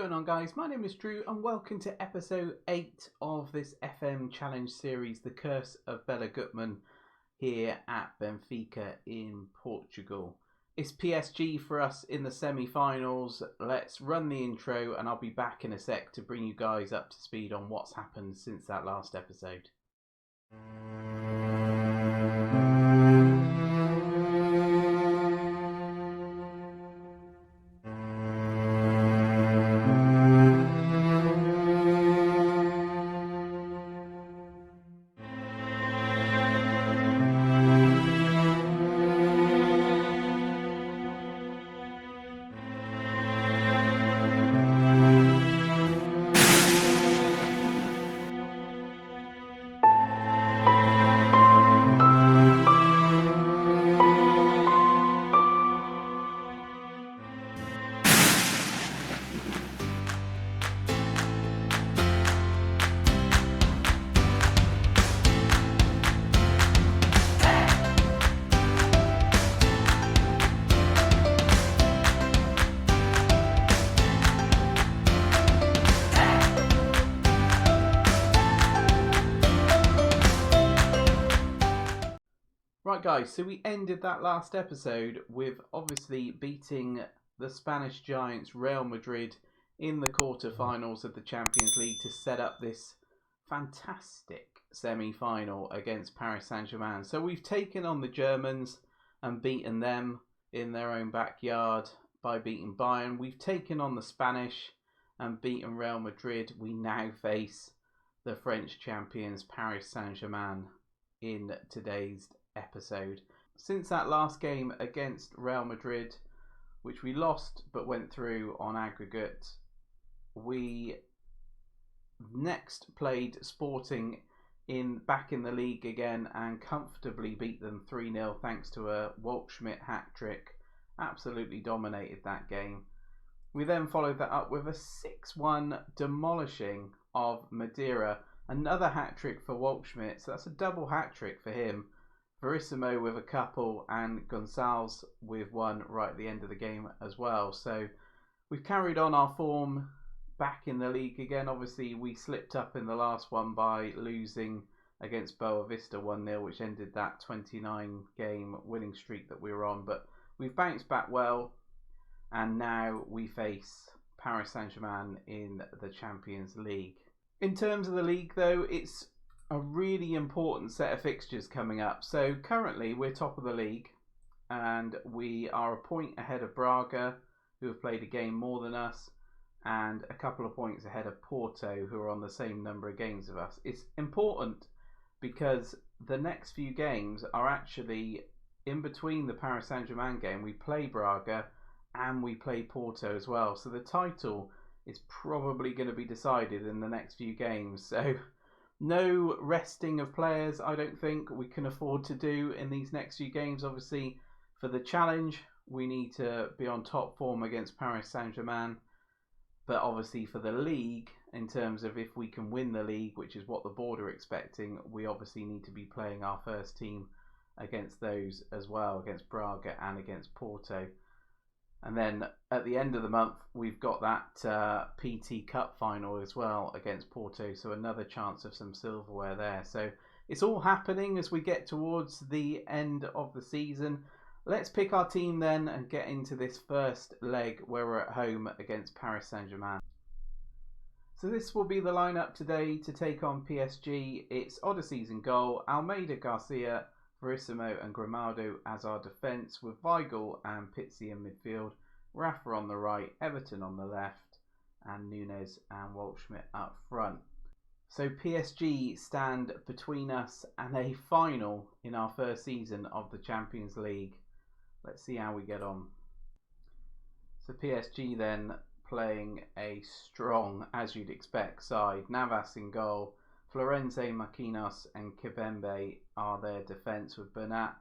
going on, guys? My name is Drew and welcome to episode 8 of this FM challenge series, The Curse of Bela Guttman, here at Benfica in Portugal. It's PSG for us in the semi-finals. Let's run the intro and I'll be back in a sec to bring you guys up to speed on what's happened since that last episode. Right guys, so we ended that last episode with obviously beating the Spanish giants Real Madrid in the quarter-finals of the Champions League to set up this fantastic semi-final against Paris Saint-Germain. So we've taken on the Germans and beaten them in their own backyard by beating Bayern. We've taken on the Spanish and beaten Real Madrid. We now face the French champions Paris Saint-Germain in today's episode. Since that last game against Real Madrid, which we lost but went through on aggregate, we next played Sporting back in the league again and comfortably beat them 3-0 thanks to a Waldschmidt hat-trick. Absolutely dominated that game. We then followed that up with a 6-1 demolishing of Madeira. Another hat-trick for Waldschmidt, so that's a double hat-trick for him. Verissimo with a couple and Gonçalves with one right at the end of the game as well. So we've carried on our form back in the league again. Obviously we slipped up in the last one by losing against Boa Vista 1-0, which ended that 29 game winning streak that we were on. But we've bounced back well and now we face Paris Saint-Germain in the Champions League. In terms of the league though, it's a really important set of fixtures coming up. So currently we're top of the league and we are a point ahead of Braga, who have played a game more than us, and a couple of points ahead of Porto, who are on the same number of games of us. It's important because the next few games are actually in between the Paris Saint-Germain game. We play Braga and we play Porto as well. So the title is probably going to be decided in the next few games. So no resting of players, I don't think we can afford to do in these next few games. Obviously, for the challenge, we need to be on top form against Paris Saint-Germain. But obviously for the league, in terms of if we can win the league, which is what the board are expecting, we obviously need to be playing our first team against those as well, against Braga and against Porto. And then at the end of the month, we've got that PT Cup final as well against Porto. So another chance of some silverware there. So it's all happening as we get towards the end of the season. Let's pick our team then and get into this first leg where we're at home against Paris Saint-Germain. So this will be the lineup today to take on PSG. It's Odyssey's in goal, Almeida, Garcia, Verissimo and Grimaldo as our defence, with Weigl and Pizzi in midfield, Rafa on the right, Everton on the left, and Nunez and Waldschmidt up front. So PSG stand between us and a final in our first season of the Champions League. Let's see how we get on. So PSG then playing a strong, as you'd expect, side. Navas in goal, Florenzi, Marquinhos and Kibembe are their defence, with Bernat,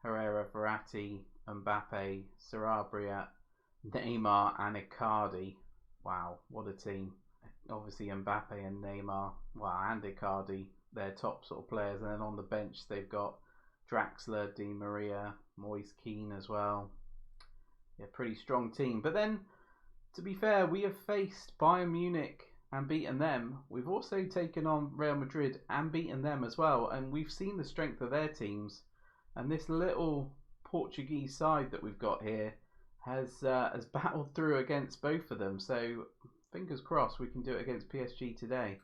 Herrera, Verratti, Mbappe, Sarabia, Neymar and Icardi. Wow, what a team. Obviously Mbappe and Neymar, wow, and Icardi, they're top sort of players. And then on the bench they've got Draxler, Di Maria, Moise Kean as well. Yeah, pretty strong team. But then To be fair, we have faced Bayern Munich and beaten them. We've also taken on Real Madrid and beaten them as well. And we've seen the strength of their teams. And this little Portuguese side that we've got here has battled through against both of them. So fingers crossed we can do it against PSG today.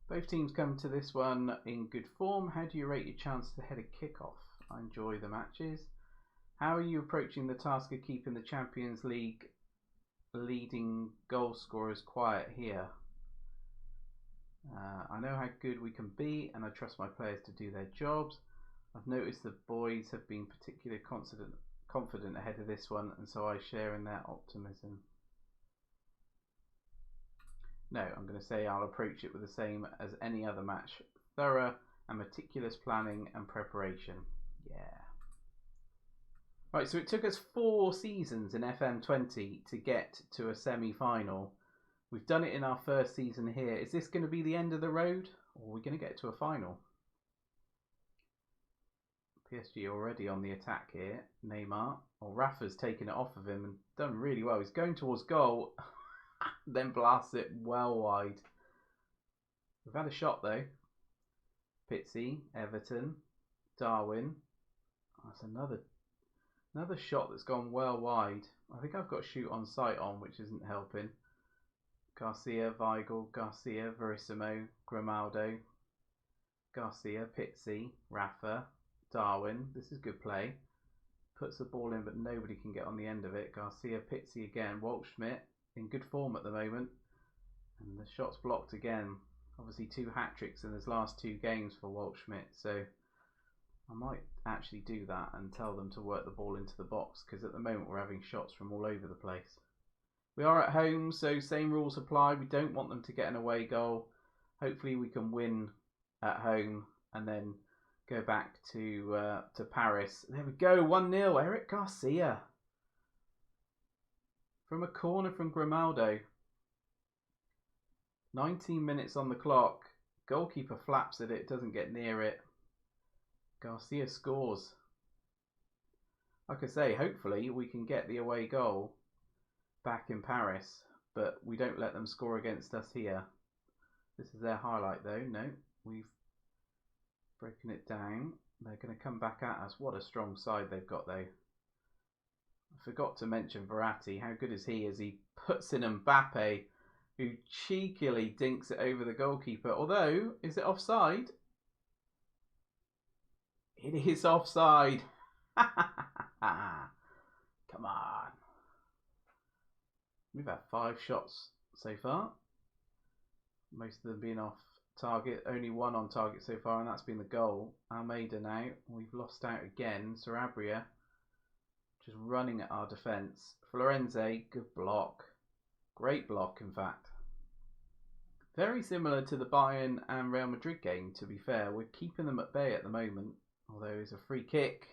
Both teams come to this one in good form. How do you rate your chances ahead of kickoff? I enjoy the matches. How are you approaching the task of keeping the Champions League leading goal scorers quiet here? I know how good we can be and I trust my players to do their jobs. I've noticed the boys have been particularly confident ahead of this one, and so I share in their optimism. No, I'm going to say I'll approach it with the same as any other match. Thorough and meticulous planning and preparation. Yeah. Right, so it took us 4 seasons in FM20 to get to a semi-final. We've done it in our first season here. Is this going to be the end of the road, or are we going to get to a final? PSG already on the attack here. Neymar, or Rafa's taken it off of him and done really well. He's going towards goal, then blasts it well wide. We've had a shot though. Pizzi, Everton, Darwin. That's another shot that's gone well wide. I think I've got shoot on sight on, which isn't helping. Garcia, Weigl, Garcia, Verissimo, Grimaldo, Garcia, Pizzi, Rafa, Darwin. This is good play. Puts the ball in, but nobody can get on the end of it. Garcia, Pizzi again. Waldschmidt in good form at the moment. And the shot's blocked again. Obviously 2 hat-tricks in his last 2 games for Waldschmidt. So I might actually do that and tell them to work the ball into the box, because at the moment we're having shots from all over the place. We are at home, so same rules apply. We don't want them to get an away goal. Hopefully we can win at home and then go back to Paris. There we go, 1-0. Eric Garcia. From a corner from Grimaldo. 19 minutes on the clock. Goalkeeper flaps at it, doesn't get near it. Garcia scores. Like I say, hopefully we can get the away goal back in Paris, but we don't let them score against us here. This is their highlight though. No, we've broken it down. They're going to come back at us. What a strong side they've got though. I forgot to mention Verratti. How good is he as he puts in Mbappe, who cheekily dinks it over the goalkeeper. Although, is it offside? It is offside. Come on. We've had 5 shots so far. Most of them being off target. Only 1 on target so far, and that's been the goal. Almeida now. We've lost out again. Sarabia just running at our defence. Florenzi, good block. Great block, in fact. Very similar to the Bayern and Real Madrid game, to be fair. We're keeping them at bay at the moment. Although it's a free kick.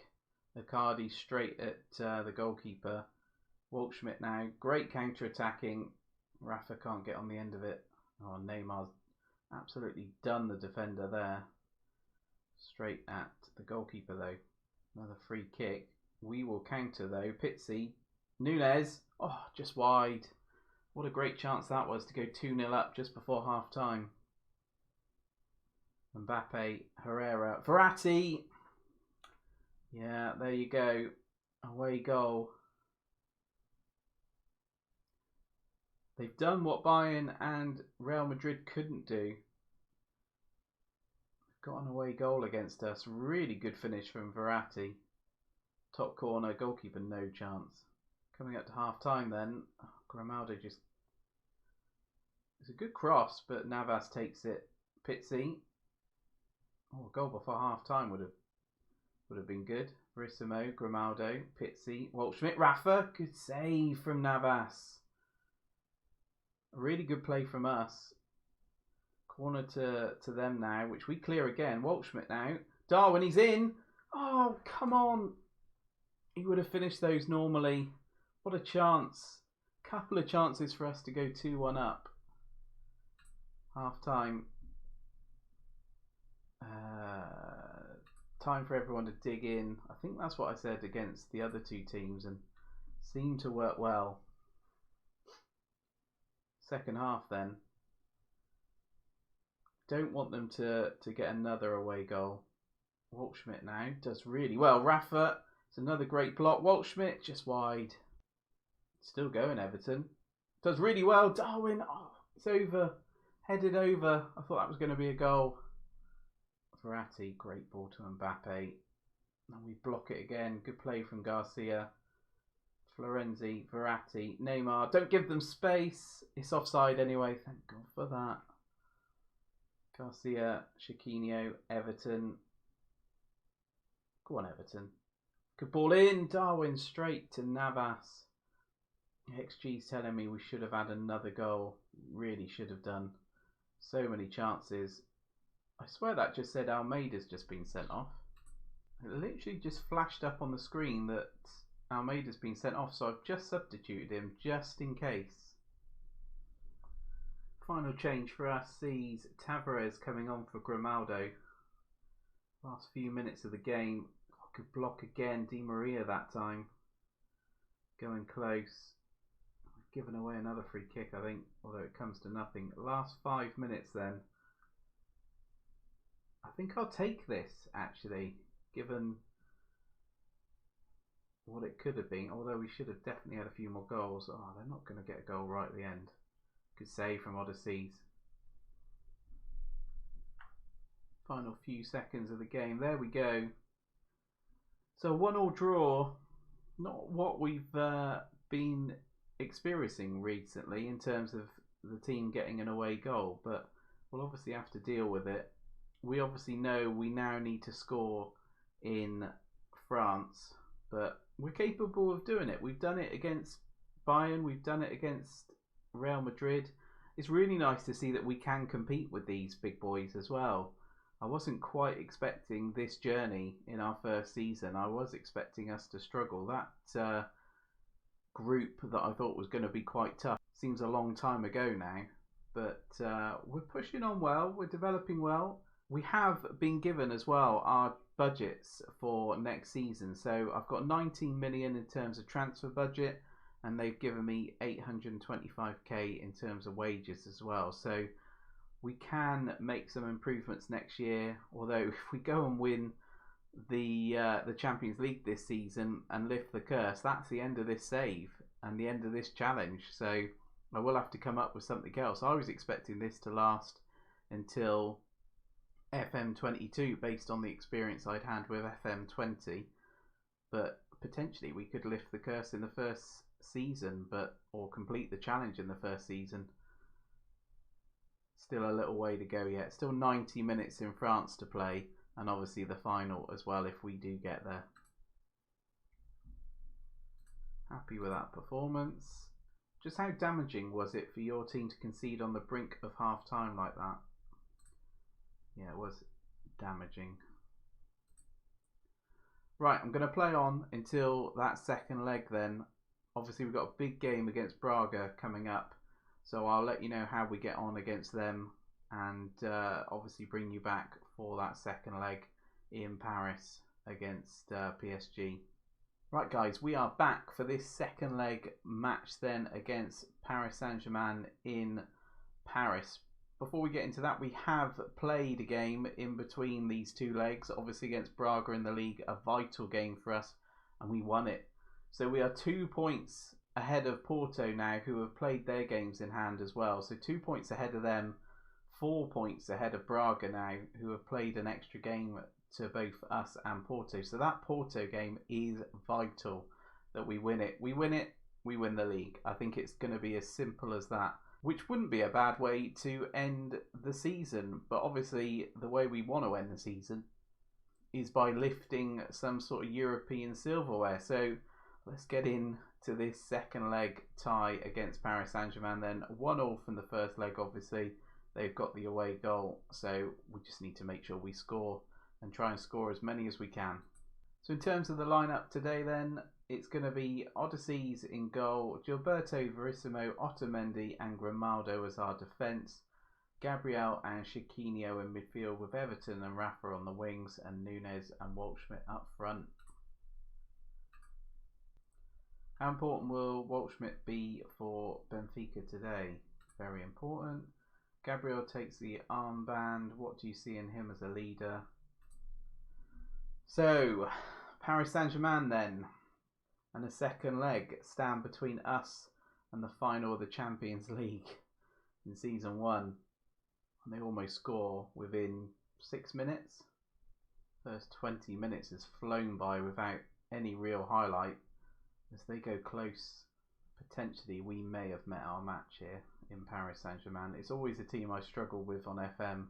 Icardi straight at the goalkeeper. Waldschmidt now. Great counter-attacking. Rafa can't get on the end of it. Oh, Neymar's absolutely done the defender there. Straight at the goalkeeper though. Another free kick. We will counter though. Pizzi. Nunez. Oh, just wide. What a great chance that was to go 2-0 up just before half time. Mbappe. Herrera. Verratti. Yeah, there you go. Away goal. They've done what Bayern and Real Madrid couldn't do. Got an away goal against us. Really good finish from Verratti. Top corner, goalkeeper no chance. Coming up to half time then. Grimaldo just... It's a good cross, but Navas takes it. Pizzi. Oh, a goal before half time would have been good. Verissimo, Grimaldo, Pizzi, Waldschmidt, Rafa. Good save from Navas. A really good play from us. Corner to them now, which we clear again. Waldschmidt now. Darwin, he's in. Oh, come on. He would have finished those normally. What a chance. Couple of chances for us to go 2-1 up. Half time. time for everyone to dig in. I think that's what I said against the other two teams and seemed to work well. Second half then. Don't want them to get another away goal. Waldschmidt now does really well. Rafa, it's another great block. Waldschmidt just wide. Still going, Everton. Does really well. Darwin, oh, it's over. Headed over. I thought that was going to be a goal. Verratti, great ball to Mbappe. And we block it again. Good play from Garcia. Florenzi, Verratti, Neymar. Don't give them space. It's offside anyway. Thank God for that. Garcia, Chiquinho, Everton. Go on, Everton. Good ball in. Darwin straight to Navas. XG's telling me we should have had another goal. Really should have done. So many chances. I swear that just said Almeida's just been sent off. It literally just flashed up on the screen that Almeida's been sent off, so I've just substituted him just in case. Final change for us sees Tavares coming on for Grimaldo. Last few minutes of the game. Good block again. Di Maria that time. Going close. Given away another free kick, I think, although it comes to nothing. Last 5 minutes then. I think I'll take this, actually, given what it could have been, although we should have definitely had a few more goals. Oh, they're not going to get a goal right at the end. Good save from Odysseys. Final few seconds of the game. There we go. So 1-1 draw. Not what we've been experiencing recently in terms of the team getting an away goal, but we'll obviously have to deal with it. We obviously know we now need to score in France, but we're capable of doing it. We've done it against Bayern, we've done it against Real Madrid. It's really nice to see that we can compete with these big boys as well. I wasn't quite expecting this journey in our first season. I was expecting us to struggle. That group that I thought was going to be quite tough seems a long time ago now, but we're pushing on well, we're developing well. We have been given as well our budgets for next season, so I've got 19 million in terms of transfer budget and they've given me 825k in terms of wages as well, so we can make some improvements next year. Although if we go and win the Champions League this season and lift the curse, that's the end of this save and the end of this challenge, so I will have to come up with something else. I was expecting this to last until FM22 based on the experience I'd had with FM20, but potentially we could lift the curse in the first season, or complete the challenge in the first season. Still a little way to go yet. Still 90 minutes in France to play, and obviously the final as well if we do get there. Happy with that performance. Just how damaging was it for your team to concede on the brink of half time like that? Yeah, it was damaging. Right, I'm going to play on until that second leg then. Obviously we've got a big game against Braga coming up, so I'll let you know how we get on against them and obviously bring you back for that second leg in Paris against PSG. Right guys, we are back for this second leg match then against Paris Saint-Germain in Paris. Before we get into that, we have played a game in between these two legs, obviously against Braga in the league, a vital game for us, and we won it. So we are 2 points ahead of Porto now, who have played their games in hand as well. So 2 points ahead of them, 4 points ahead of Braga now, who have played an extra game to both us and Porto. So that Porto game is vital that we win it. We win it, we win the league. I think it's going to be as simple as that, which wouldn't be a bad way to end the season. But obviously the way we want to end the season is by lifting some sort of European silverware. So let's get into this second leg tie against Paris Saint-Germain then. 1-1 from the first leg, obviously. They've got the away goal, so we just need to make sure we score and try and score as many as we can. So in terms of the lineup today then, it's going to be Odysseys in goal, Gilberto, Verissimo, Otamendi and Grimaldo as our defence. Gabriel and Chiquinho in midfield with Everton and Rafa on the wings and Nunez and Waldschmidt up front. How important will Waldschmidt be for Benfica today? Very important. Gabriel takes the armband. What do you see in him as a leader? So, Paris Saint-Germain then, and a second leg stand between us and the final of the Champions League in Season 1. And they almost score within 6 minutes. First 20 minutes has flown by without any real highlight. As they go close, potentially we may have met our match here in Paris Saint-Germain. It's always a team I struggle with on FM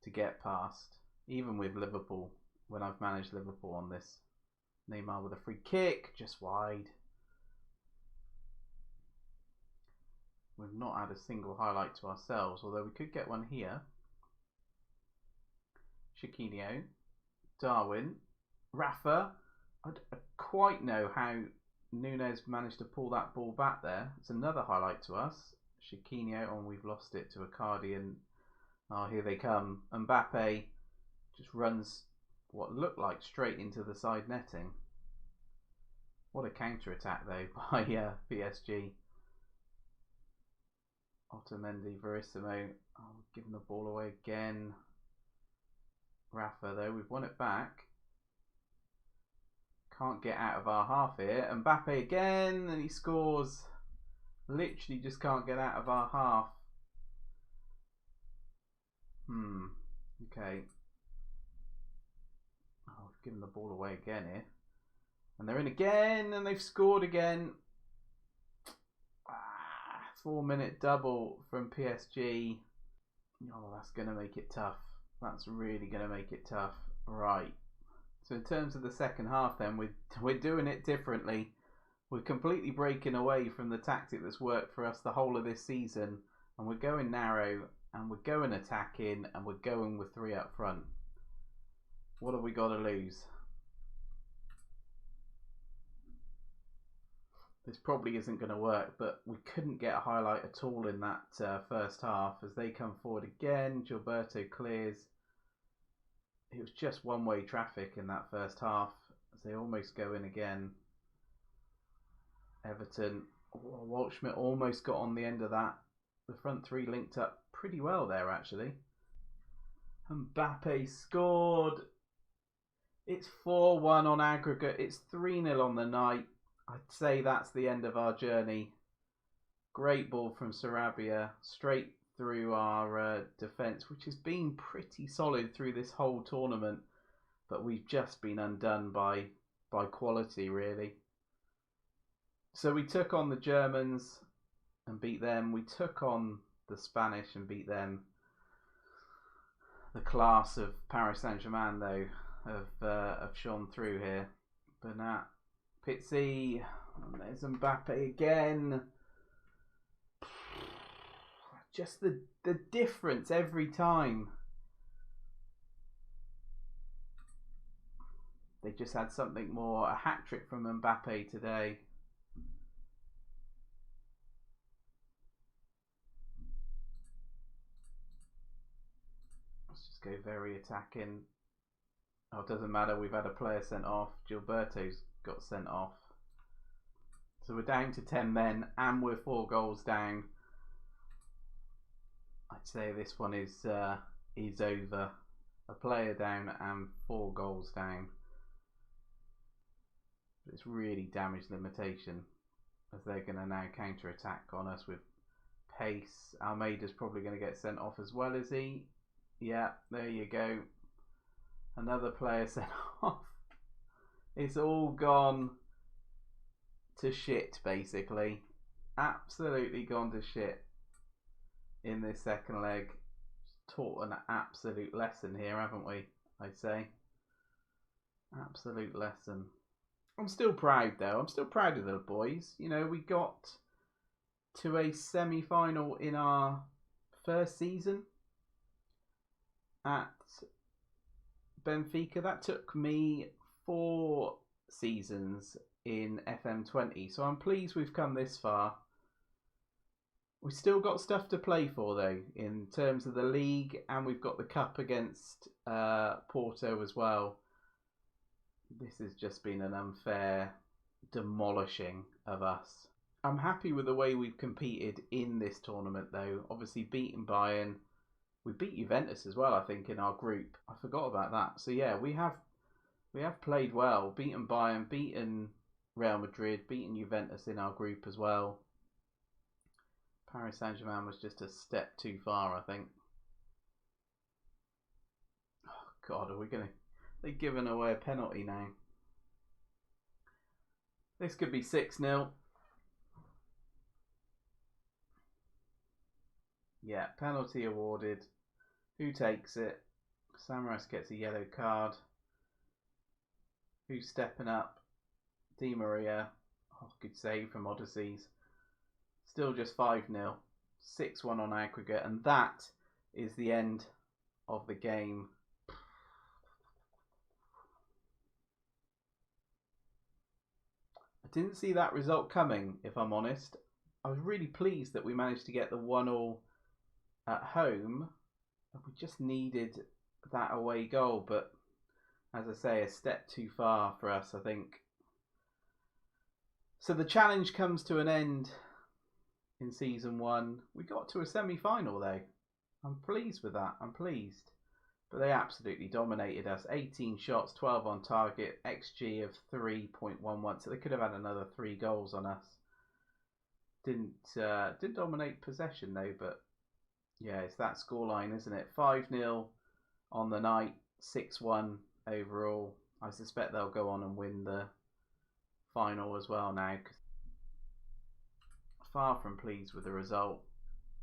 to get past, even with Liverpool, when I've managed Liverpool on this. Neymar with a free kick, just wide. We've not had a single highlight to ourselves, although we could get one here. Chiquinho, Darwin, Rafa. I don't quite know how Nunez managed to pull that ball back there. It's another highlight to us. Chiquinho, and we've lost it to Icardi, and here they come. Mbappe just runs what looked like straight into the side netting. What a counter-attack though by PSG. Otamendi, Verissimo, giving the ball away again. Rafa though, we've won it back. Can't get out of our half here. Mbappe again, and he scores. Literally just can't get out of our half. Okay. We've given the ball away again here. And they're in again, and they've scored again. 4-minute double from PSG. Oh, that's going to make it tough. That's really going to make it tough. Right. So in terms of the second half then, we're doing it differently. We're completely breaking away from the tactic that's worked for us the whole of this season. And we're going narrow, and we're going attacking, and we're going with 3 up front. What have we got to lose? This probably isn't going to work, but we couldn't get a highlight at all in that first half. As they come forward again, Gilberto clears. It was just one-way traffic in that first half, as they almost go in again. Everton, Waldschmidt almost got on the end of that. The front 3 linked up pretty well there, actually. Mbappe scored. It's 4-1 on aggregate. It's 3-0 on the night. I'd say that's the end of our journey. Great ball from Sarabia, straight through our defence, which has been pretty solid through this whole tournament, but we've just been undone by quality, really. So we took on the Germans and beat them. We took on the Spanish and beat them. The class of Paris Saint-Germain, though, have shone through here. Bernat, Pizzi, and there's Mbappe again. Just the difference every time. They just had something more. A hat-trick from Mbappe today. Let's just go very attacking. Oh, it doesn't matter. We've had a player sent off. Gilberto's got sent off. So we're down to 10 men and we're 4 goals down. I'd say this one is over. A player down and 4 goals down. It's really damage limitation, as they're going to now counter attack on us with pace. Almeida's probably going to get sent off as well, is he? Yeah, there you go. Another player sent off. It's all gone to shit, basically. Absolutely gone to shit in this second leg. Taught an absolute lesson here, haven't we? I'd say. Absolute lesson. I'm still proud, though. I'm still proud of the boys. You know, we got to a semi-final in our first season at Benfica. That took me 4 seasons in FM20. So I'm pleased we've come this far. We've still got stuff to play for though, in terms of the league, and we've got the cup against Porto as well. This has just been an unfair demolishing of us. I'm happy with the way we've competed in this tournament though. Obviously beating Bayern. We beat Juventus as well, I think, in our group. I forgot about that. So yeah, we have played well. Beaten Bayern, beaten Real Madrid, beaten Juventus in our group as well. Paris Saint-Germain was just a step too far, I think. Oh God, they're giving away a penalty now. This could be 6-0. Yeah, penalty awarded. Who takes it? Samaras gets a yellow card. Who's stepping up? Di Maria. Oh, good save from Odysseys. Still just 5-0. 6-1 on aggregate. And that is the end of the game. I didn't see that result coming, if I'm honest. I was really pleased that we managed to get the 1-1 at home. We just needed that away goal, but as I say, a step too far for us, I think. So the challenge comes to an end in season 1. We got to a semi-final though. I'm pleased with that. I'm pleased. But they absolutely dominated us. 18 shots, 12 on target, XG of 3.11. So they could have had another 3 goals on us. Didn't dominate possession though, but yeah, it's that scoreline, isn't it? 5-0 on the night, 6-1 overall. I suspect they'll go on and win the final as well now. Far from pleased with the result.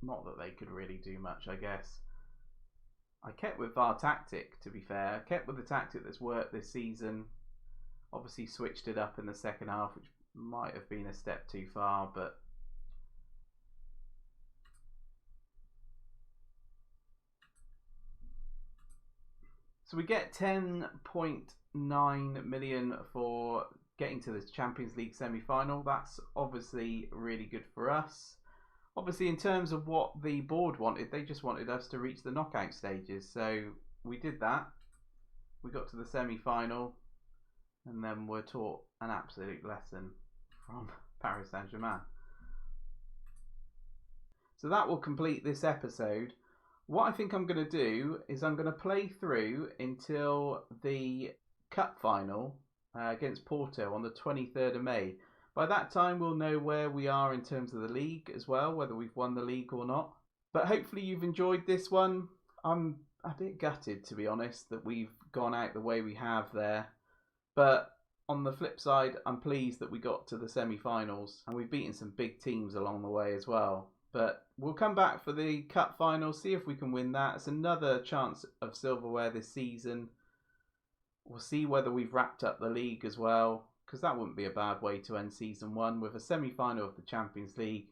Not that they could really do much, I guess. I kept with our tactic, to be fair. I kept with the tactic that's worked this season. Obviously switched it up in the second half, which might have been a step too far, but so we get 10.9 million for getting to the Champions League semi-final. That's obviously really good for us. Obviously, in terms of what the board wanted, they just wanted us to reach the knockout stages. So we did that. We got to the semi-final, and then we're taught an absolute lesson from Paris Saint-Germain. So that will complete this episode. What I think I'm going to do is I'm going to play through until the cup final against Porto on the 23rd of May. By that time we'll know where we are in terms of the league as well, whether we've won the league or not. But hopefully you've enjoyed this one. I'm a bit gutted, to be honest, that we've gone out the way we have there. But on the flip side, I'm pleased that we got to the semi-finals and we've beaten some big teams along the way as well. But we'll come back for the cup final, see if we can win that. It's another chance of silverware this season. We'll see whether we've wrapped up the league as well, because that wouldn't be a bad way to end season 1 with a semi-final of the Champions League,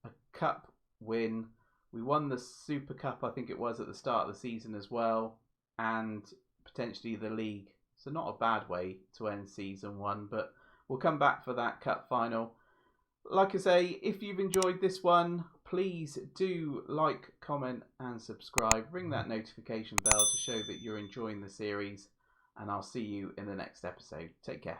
a cup win. We won the Super Cup, I think it was, at the start of the season as well, and potentially the league. So not a bad way to end season 1, but we'll come back for that cup final. Like I say, if you've enjoyed this one, please do like, comment and subscribe. Ring that notification bell to show that you're enjoying the series, and I'll see you in the next episode. Take care.